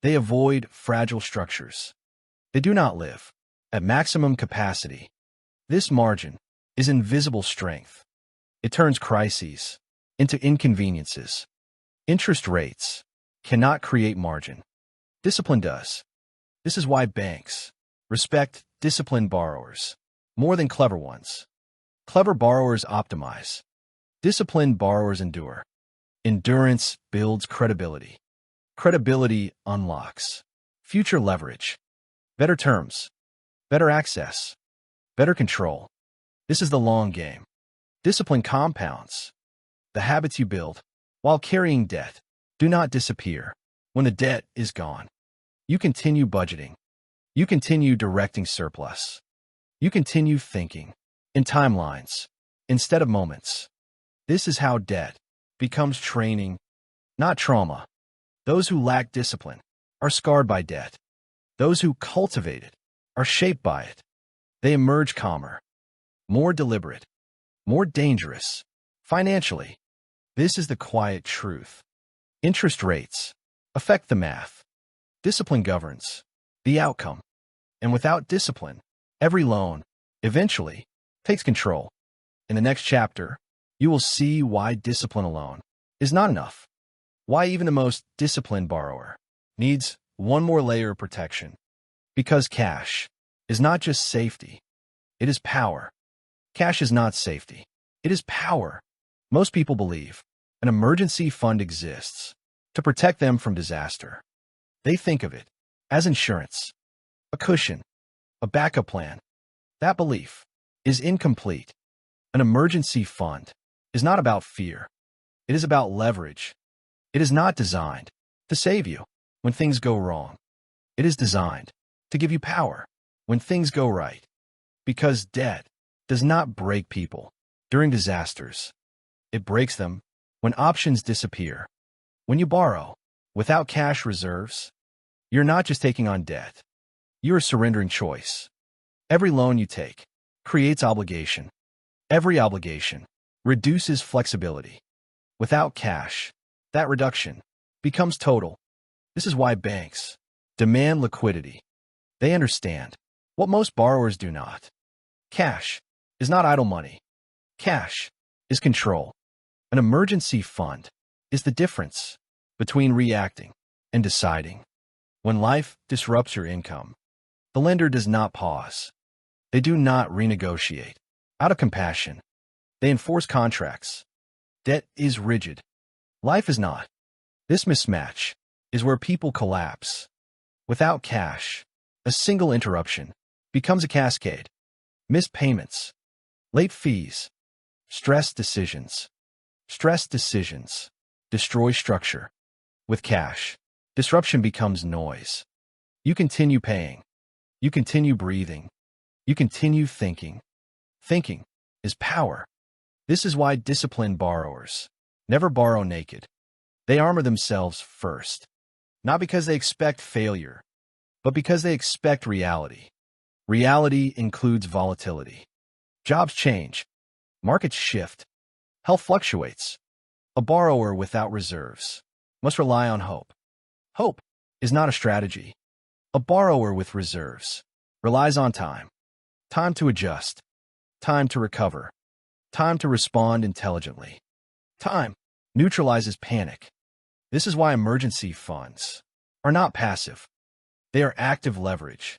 They avoid fragile structures. They do not live at maximum capacity. This margin is invisible strength. It turns crises into inconveniences. Interest rates cannot create margin. Discipline does. This is why banks respect disciplined borrowers more than clever ones. Clever borrowers optimize. Disciplined borrowers endure. Endurance builds credibility. Credibility unlocks future leverage. Better terms. Better access. Better control. This is the long game. Discipline compounds. The habits you build while carrying debt do not disappear when the debt is gone. You continue budgeting. You continue directing surplus. You continue thinking in timelines instead of moments. This is how debt becomes training, not trauma. Those who lack discipline are scarred by debt. Those who cultivate it are shaped by it. They emerge calmer, more deliberate, more dangerous. Financially, this is the quiet truth. Interest rates affect the math. Discipline governs the outcome. And without discipline, every loan eventually takes control. In the next chapter, you will see why discipline alone is not enough. Why even the most disciplined borrower needs one more layer of protection. Because cash is not just safety, it is power. Cash is not safety, it is power. Most people believe an emergency fund exists to protect them from disaster. They think of it as insurance, a cushion, a backup plan. That belief is incomplete. An emergency fund is not about fear. It is about leverage. It is not designed to save you when things go wrong. It is designed to give you power when things go right. Because debt does not break people during disasters. It breaks them when options disappear. When you borrow without cash reserves, you're not just taking on debt. You are surrendering choice. Every loan you take creates obligation. Every obligation reduces flexibility. Without cash, that reduction becomes total. This is why banks demand liquidity. They understand what most borrowers do not. Cash is not idle money. Cash is control. An emergency fund is the difference between reacting and deciding. When life disrupts your income, the lender does not pause. They do not renegotiate. Out of compassion, they enforce contracts. Debt is rigid. Life is not. This mismatch is where people collapse. Without cash, a single interruption becomes a cascade. Missed payments, late fees, stress decisions. Stress decisions destroy structure. With cash, disruption becomes noise. You continue paying. You continue breathing. You continue thinking. Thinking is power. This is why disciplined borrowers never borrow naked. They armor themselves first, not because they expect failure, but because they expect reality. Reality includes volatility. Jobs change. Markets shift. Health fluctuates. A borrower without reserves must rely on hope. Hope is not a strategy. A borrower with reserves relies on time. Time to adjust. Time to recover. Time to respond intelligently. Time neutralizes panic. This is why emergency funds are not passive. They are active leverage.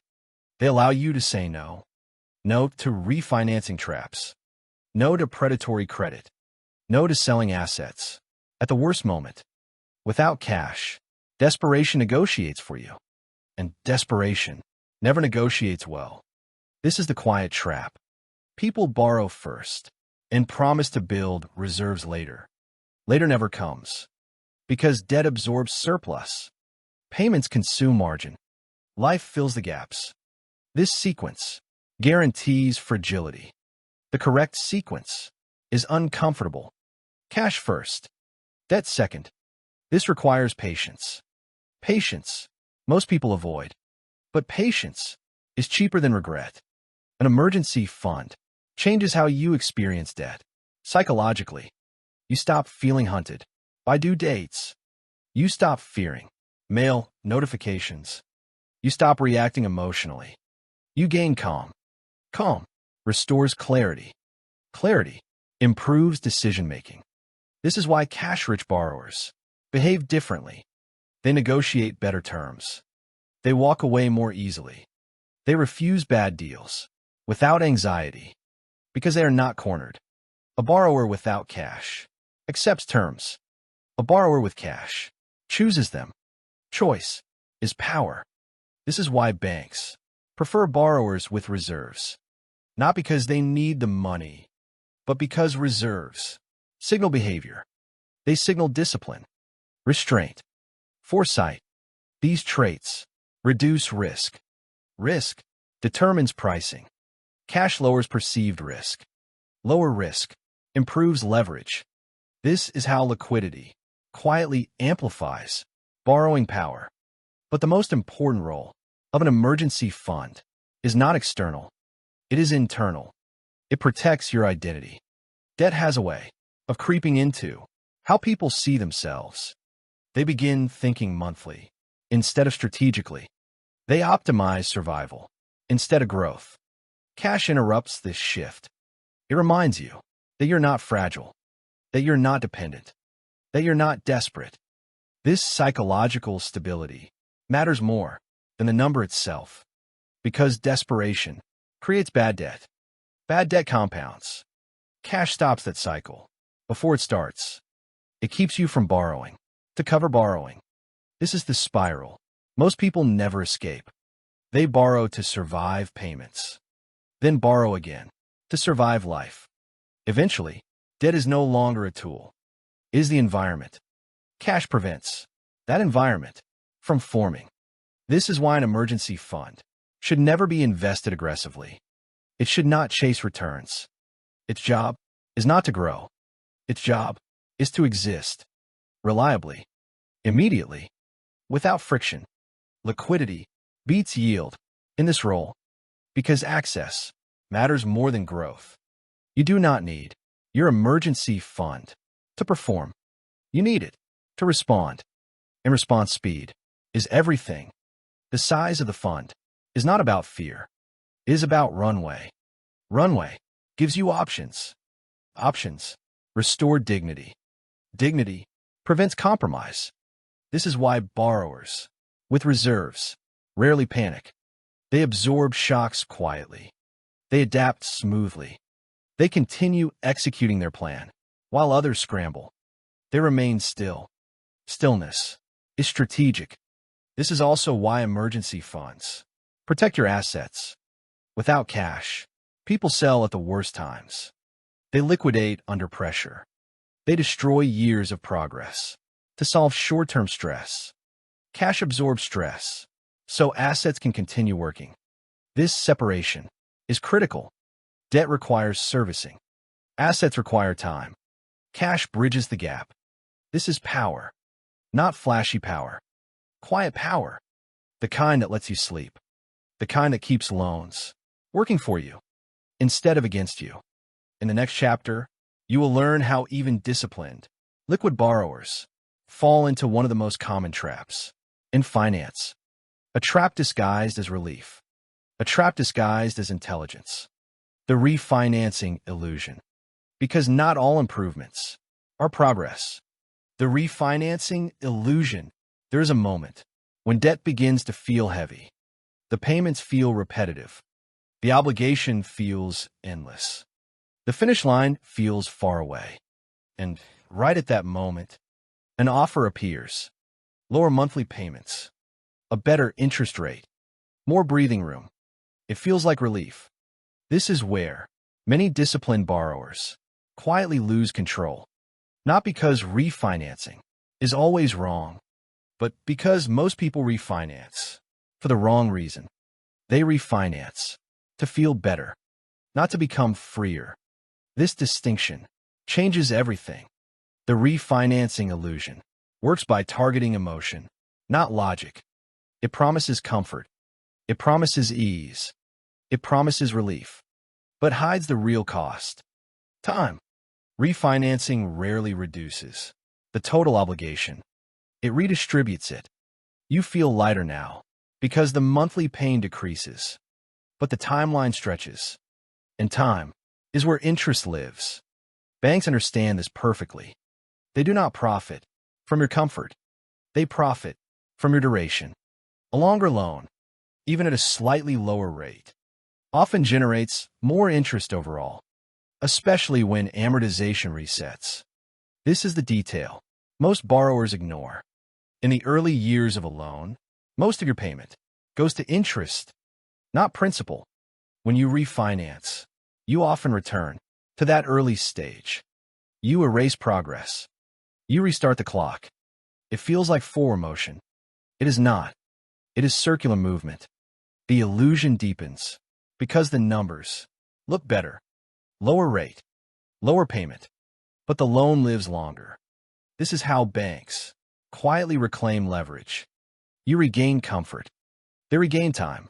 They allow you to say no. No to refinancing traps. No to predatory credit. No to selling assets at the worst moment. Without cash, desperation negotiates for you. And desperation never negotiates well. This is the quiet trap. People borrow first and promise to build reserves later. Later never comes. Because debt absorbs surplus. Payments consume margin. Life fills the gaps. This sequence guarantees fragility. The correct sequence is uncomfortable. Cash first. Debt second. This requires patience. Patience, most people avoid. But patience is cheaper than regret. An emergency fund changes how you experience debt. Psychologically, you stop feeling hunted by due dates. You stop fearing mail notifications. You stop reacting emotionally. You gain calm. Calm restores clarity. Clarity improves decision-making. This is why cash-rich borrowers behave differently. They negotiate better terms. They walk away more easily. They refuse bad deals without anxiety because they are not cornered. A borrower without cash accepts terms. A borrower with cash chooses them. Choice is power. This is why banks prefer borrowers with reserves, not because they need the money, but because reserves signal behavior. They signal discipline, restraint, foresight. These traits reduce risk. Risk determines pricing. Cash lowers perceived risk. Lower risk improves leverage. This is how liquidity quietly amplifies borrowing power. But the most important role of an emergency fund is not external. It is internal. It protects your identity. Debt has a way of creeping into how people see themselves. They begin thinking monthly instead of strategically. They optimize survival instead of growth. Cash interrupts this shift. It reminds you that you're not fragile, that you're not dependent, that you're not desperate. This psychological stability matters more than the number itself, because desperation creates bad debt. Bad debt compounds. Cash stops that cycle before it starts. It keeps you from borrowing to cover borrowing. This is the spiral most people never escape. They borrow to survive payments, then borrow again to survive life. Eventually, Debt is no longer a tool. It is the environment. Cash prevents that environment from forming. This is why an emergency fund should never be invested aggressively. It should not chase returns. Its job is not to grow. Its job is to exist reliably, immediately, without friction. Liquidity beats yield in this role because access matters more than growth. You do not need your emergency fund to perform. You need it to respond. And response speed is everything. The size of the fund is not about fear. It is about runway. Runway gives you options. Options restore dignity. Dignity prevents compromise. This is why borrowers with reserves rarely panic. They absorb shocks quietly. They adapt smoothly. They continue executing their plan while others scramble. They remain still. Stillness is strategic. This is also why emergency funds protect your assets. Without cash, people sell at the worst times. They liquidate under pressure. They destroy years of progress to solve short-term stress. Cash absorbs stress, so assets can continue working. This separation is critical. Debt requires servicing. Assets require time. Cash bridges the gap. This is power, not flashy power. Quiet power, the kind that lets you sleep. The kind that keeps loans working for you instead of against you. In the next chapter, you will learn how even disciplined, liquid borrowers fall into one of the most common traps in finance. A trap disguised as relief. A trap disguised as intelligence. The refinancing illusion. Because not all improvements are progress. The refinancing illusion. There is a moment when debt begins to feel heavy. The payments feel repetitive. The obligation feels endless. The finish line feels far away. And right at that moment, an offer appears. Lower monthly payments. A better interest rate. More breathing room. It feels like relief. This is where many disciplined borrowers quietly lose control. Not because refinancing is always wrong, but because most people refinance for the wrong reason. They refinance to feel better, not to become freer. This distinction changes everything. The refinancing illusion works by targeting emotion, not logic. It promises comfort. It promises ease. It promises relief, but hides the real cost. Time. Refinancing rarely reduces the total obligation. It redistributes it. You feel lighter now because the monthly pain decreases, but the timeline stretches. And time is where interest lives. Banks understand this perfectly. They do not profit from your comfort. They profit from your duration. A longer loan, even at a slightly lower rate, often generates more interest overall, especially when amortization resets. This is the detail most borrowers ignore. In the early years of a loan, most of your payment goes to interest, not principal. When you refinance, you often return to that early stage. You erase progress. You restart the clock. It feels like forward motion. It is not. It is circular movement. The illusion deepens because the numbers look better. Lower rate, lower payment, but the loan lives longer. This is how banks quietly reclaim leverage. You regain comfort. They regain time.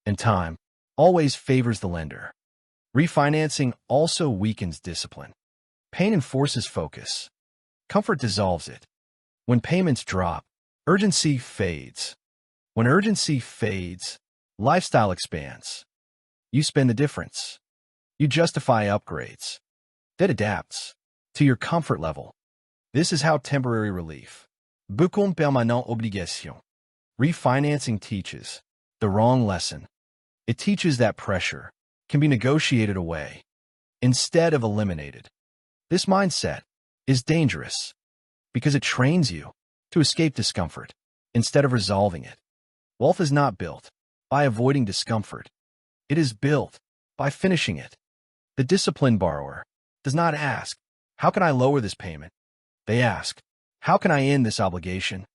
And time always favors the lender. Refinancing also weakens discipline. Pain enforces focus. Comfort dissolves it. When payments drop, urgency fades. When urgency fades, lifestyle expands. You spend the difference. You justify upgrades. That adapts to your comfort level. This is how temporary relief become permanent obligation. Refinancing teaches the wrong lesson. It teaches that pressure can be negotiated away instead of eliminated. This mindset is dangerous because it trains you to escape discomfort instead of resolving it. Wealth is not built by avoiding discomfort. It is built by finishing it. The disciplined borrower does not ask, How can I lower this payment? They ask. How can I end this obligation?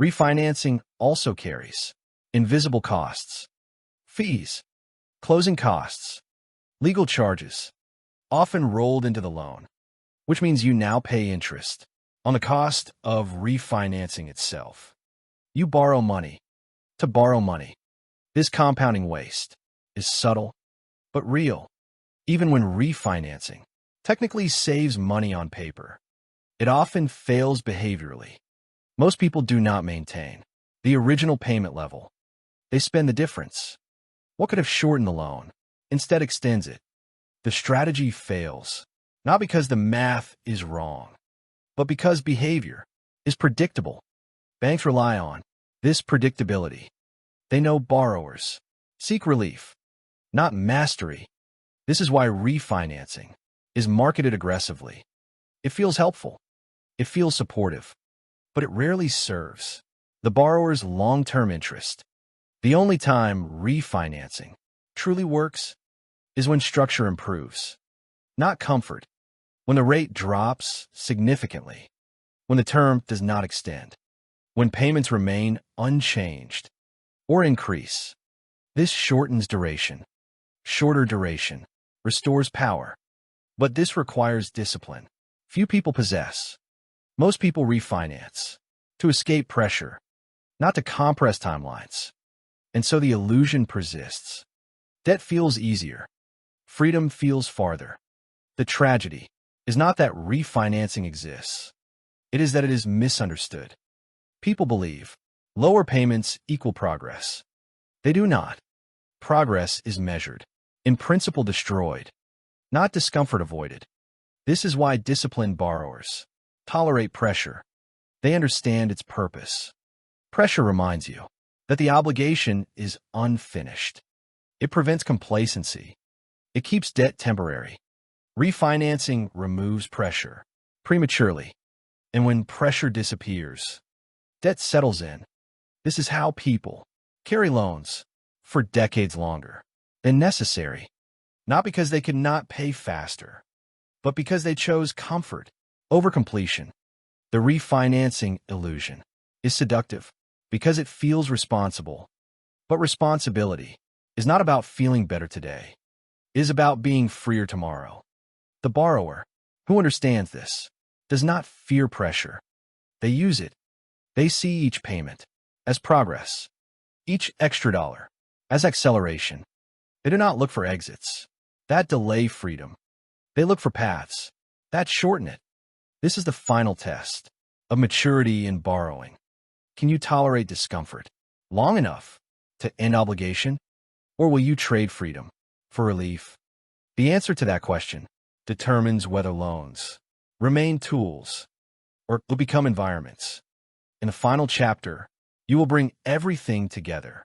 Refinancing also carries invisible costs, fees, closing costs, legal charges, often rolled into the loan, which means you now pay interest on the cost of refinancing itself. You borrow money to borrow money. This compounding waste is subtle, but real. Even when refinancing technically saves money on paper, it often fails behaviorally. Most people do not maintain the original payment level. They spend the difference. What could have shortened the loan instead extends it. The strategy fails, not because the math is wrong, but because behavior is predictable. Banks rely on this predictability. They know borrowers seek relief, not mastery. This is why refinancing is marketed aggressively. It feels helpful. It feels supportive, but it rarely serves the borrower's long-term interest. The only time refinancing truly works is when structure improves, not comfort, when the rate drops significantly, when the term does not extend, when payments remain unchanged or increase. This shortens duration. Shorter duration restores power, but this requires discipline few people possess. Most people refinance to escape pressure, not to compress timelines. And so the illusion persists. Debt feels easier. Freedom feels farther. The tragedy is not that refinancing exists. It is that it is misunderstood. People believe lower payments equal progress. They do not. Progress is measured, in principle destroyed, not discomfort avoided. This is why disciplined borrowers tolerate pressure. They understand its purpose. Pressure reminds you that the obligation is unfinished. It prevents complacency. It keeps debt temporary. Refinancing removes pressure prematurely. And when pressure disappears, debt settles in. This is how people carry loans for decades longer than necessary, not because they could not pay faster, but because they chose comfort over completion. The refinancing illusion is seductive because it feels responsible. But responsibility is not about feeling better today. It is about being freer tomorrow. The borrower, who understands this, does not fear pressure. They use it. They see each payment as progress, each extra dollar as acceleration. They do not look for exits that delay freedom. They look for paths that shorten it. This is the final test of maturity in borrowing. Can you tolerate discomfort long enough to end obligation? Or will you trade freedom for relief? The answer to that question determines whether loans remain tools or will become environments. In the final chapter, you will bring everything together,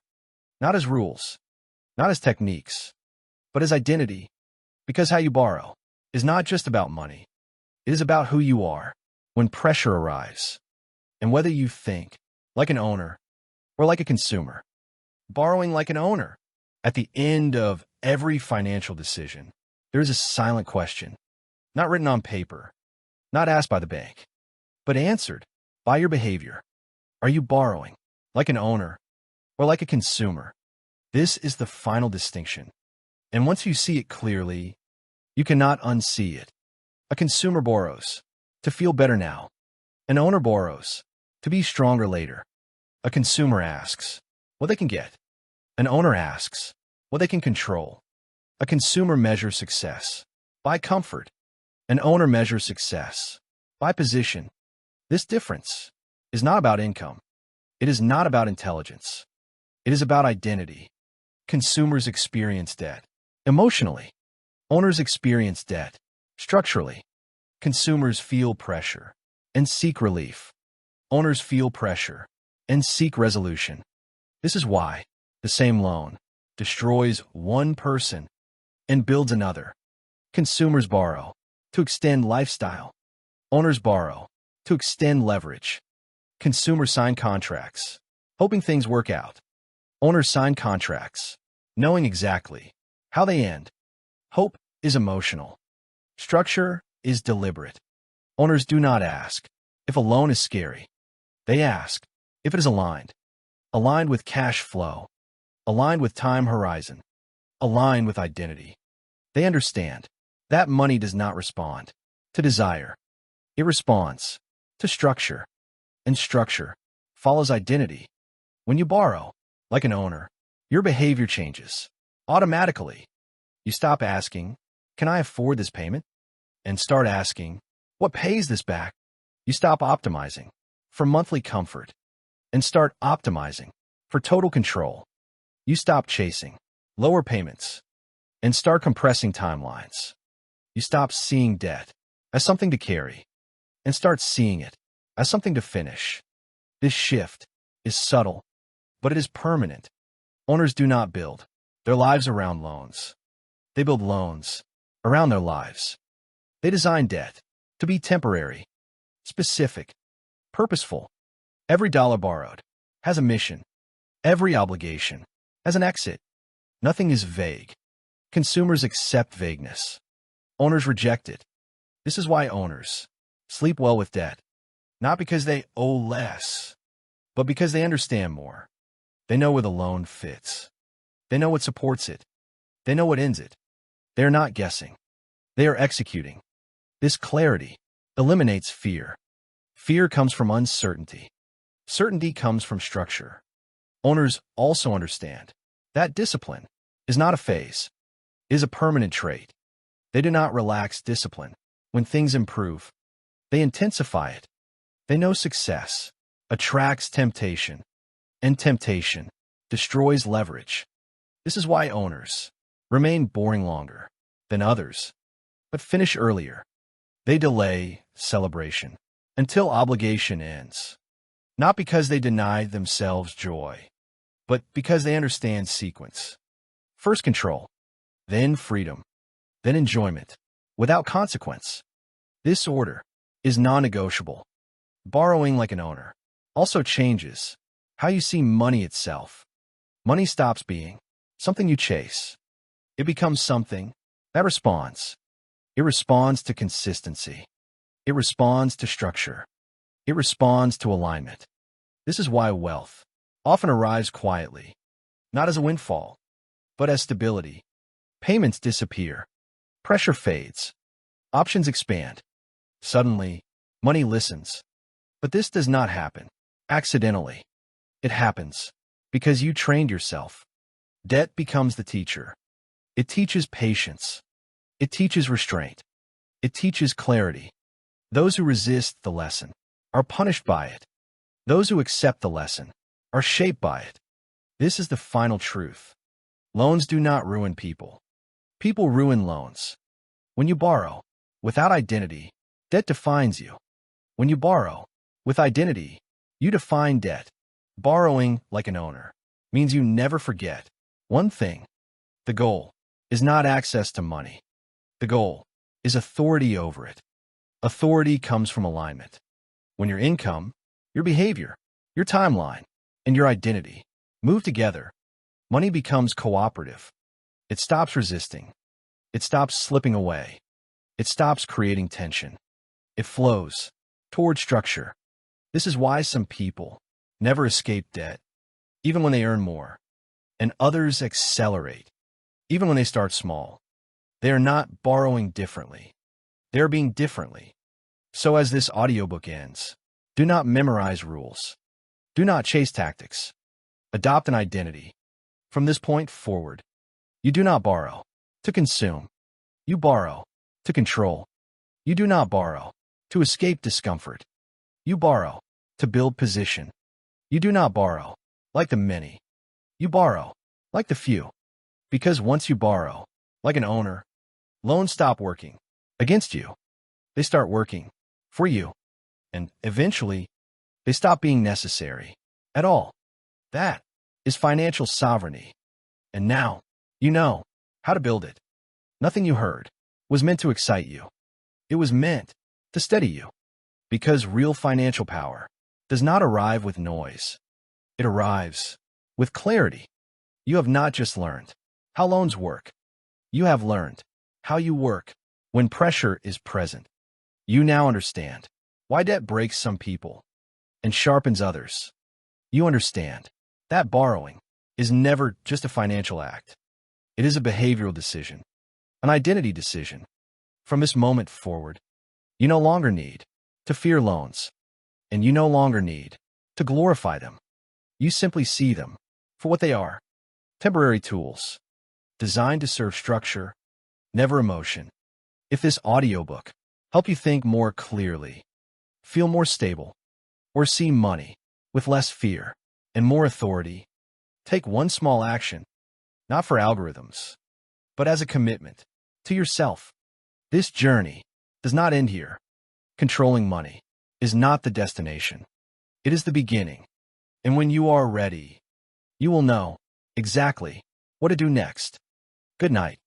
not as rules, not as techniques, but as identity, because how you borrow is not just about money. It is about who you are when pressure arrives, and whether you think like an owner or like a consumer. Borrowing like an owner. At the end of every financial decision, there is a silent question, not written on paper, not asked by the bank, but answered by your behavior. Are you borrowing like an owner or like a consumer? This is the final distinction. And once you see it clearly, you cannot unsee it. A consumer borrows to feel better now. An owner borrows to be stronger later. A consumer asks what they can get. An owner asks what they can control. A consumer measures success by comfort. An owner measures success by position. This difference is not about income. It is not about intelligence. It is about identity. Consumers experience debt emotionally. Owners experience debt structurally. Consumers feel pressure and seek relief. Owners feel pressure and seek resolution. This is why the same loan destroys one person and builds another. Consumers borrow to extend lifestyle. Owners borrow to extend leverage. Consumers sign contracts, hoping things work out. Owners sign contracts, knowing exactly how they end. Hope is emotional. Structure is deliberate. Owners do not ask if a loan is scary. They ask if it is aligned with cash flow, aligned with time horizon, aligned with identity. They understand that money does not respond to desire. It responds to structure, and structure follows identity. When you borrow, like an owner, your behavior changes automatically. You stop asking, "Can I afford this payment?" and start asking, "What pays this back?" You stop optimizing for monthly comfort and start optimizing for total control. You stop chasing lower payments and start compressing timelines. You stop seeing debt as something to carry and start seeing it as something to finish. This shift is subtle, but it is permanent. Owners do not build their lives around loans. They build loans around their lives. They design debt to be temporary, specific, purposeful. Every dollar borrowed has a mission. Every obligation has an exit. Nothing is vague. Consumers accept vagueness. Owners reject it. This is why owners sleep well with debt, not because they owe less, but because they understand more. They know where the loan fits. They know what supports it. They know what ends it. They are not guessing. They are executing. This clarity eliminates fear. Fear comes from uncertainty. Certainty comes from structure. Owners also understand that discipline is not a phase, it is a permanent trait. They do not relax discipline when things improve. They intensify it. They know success attracts temptation, and temptation destroys leverage. This is why owners remain boring longer than others, but finish earlier. They delay celebration until obligation ends, not because they deny themselves joy, but because they understand sequence. First control, then freedom, then enjoyment, without consequence. This order is non-negotiable. Borrowing like an owner also changes how you see money itself. Money stops being something you chase. It becomes something that responds. It responds to consistency. It responds to structure. It responds to alignment. This is why wealth often arrives quietly, not as a windfall, but as stability. Payments disappear. Pressure fades. Options expand. Suddenly, money listens. But this does not happen accidentally. It happens because you trained yourself. Debt becomes the teacher. It teaches patience. It teaches restraint. It teaches clarity. Those who resist the lesson are punished by it. Those who accept the lesson are shaped by it. This is the final truth. Loans do not ruin people. People ruin loans. When you borrow without identity, debt defines you. When you borrow with identity, you define debt. Borrowing like an owner means you never forget one thing. The goal is not access to money. The goal is authority over it. Authority comes from alignment. When your income, your behavior, your timeline, and your identity move together, money becomes cooperative. It stops resisting. It stops slipping away. It stops creating tension. It flows toward structure. This is why some people never escape debt, even when they earn more, and others accelerate, even when they start small. They are not borrowing differently. They are being differently. So as this audiobook ends, do not memorize rules. Do not chase tactics. Adopt an identity. From this point forward, you do not borrow to consume. You borrow to control. You do not borrow to escape discomfort. You borrow to build position. You do not borrow like the many. You borrow like the few. Because once you borrow like an owner, loans stop working against you. They start working for you. And eventually, they stop being necessary at all. That is financial sovereignty. And now, you know how to build it. Nothing you heard was meant to excite you. It was meant to steady you. Because real financial power does not arrive with noise. It arrives with clarity. You have not just learned how loans work. You have learned how you work when pressure is present. You now understand why debt breaks some people and sharpens others. You understand that borrowing is never just a financial act. It is a behavioral decision, an identity decision. From this moment forward, you no longer need to fear loans, and you no longer need to glorify them. You simply see them for what they are: temporary tools, designed to serve structure, never emotion. If this audiobook helped you think more clearly, feel more stable, or see money with less fear and more authority, take one small action, not for algorithms, but as a commitment to yourself. This journey does not end here. Controlling money is not the destination. It is the beginning. And when you are ready, you will know exactly what to do next. Good night.